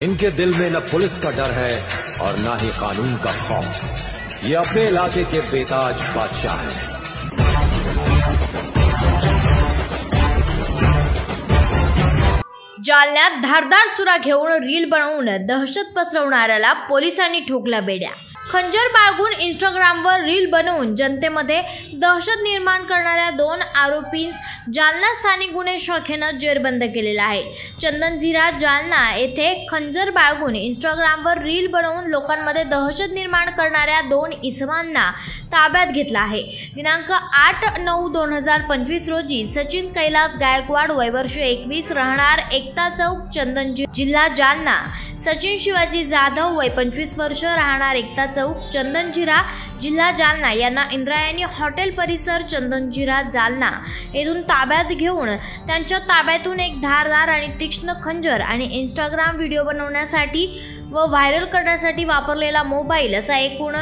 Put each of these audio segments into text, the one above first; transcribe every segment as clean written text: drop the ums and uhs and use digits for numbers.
इनके दिल में न पुलिस का डर है और न ही कानून का खौफ। ये अपने इलाके के बेताज बादशाह हैं। जालन्यात धारदार सुरा घेऊन रील बनवून दहशत पसरवणाऱ्याला पोलिसांनी ठोकला बेड्या। खंजर बाळगून इंस्टाग्रामवर रील बनवून जनतेमध्ये दहशत निर्माण करणाऱ्या दोन आरोपींस जालना स्थानिक गुन्हे शाखेनं जेरबंद केलेला आहे। चंदनझिरा जालना येथे खंजर बाळगून इंस्टाग्रामवर रील बनवून लोकांमध्ये दहशत निर्माण करणाऱ्या दोन इसमांना ताब्यात घेतला आहे। दिनांक 8/9/2025 रोजी सचिन कैलास गायकवाड वय वर्ष 21 राहणार एकता चौक चंदनझिरा जिल्हा जालना, सचिन शिवाजी जाधव वय 25 वर्ष राहणार एकता चौक चंदनझिरा जिल्हा जालना यांना इंद्रायणी हॉटेल परिसर चंदनझिरा जालना येथून ताब्यात घेऊन त्यांच्या ताब्यातून एक धारदार आणि तीक्ष्ण खंजर आणि इंस्टाग्राम व्हिडिओ बनवण्यासाठी व व्हायरल करण्यासाठी वापरलेला मोबाईल असा एकूण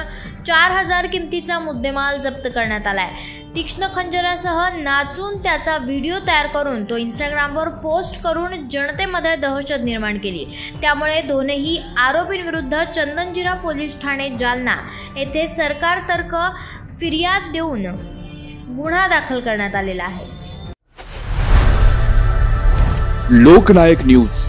4000 किमतीचा मुद्देमाल जप्त करण्यात आलाय। तीक्ष्ण खंजरासह नाचून त्याचा व्हिडिओ तयार करून तो इंस्टाग्रामवर पोस्ट करून जनतेमध्ये दहशत निर्माण केली। त्यामुळे दोन्ही आरोपींविरुद्ध चंदनझिरा पोलीस ठाणे जालना येथे सरकारतर्क फिर्याद देऊन गुन्हा दाखल करण्यात आलेला आहे। लोकनायक न्यूज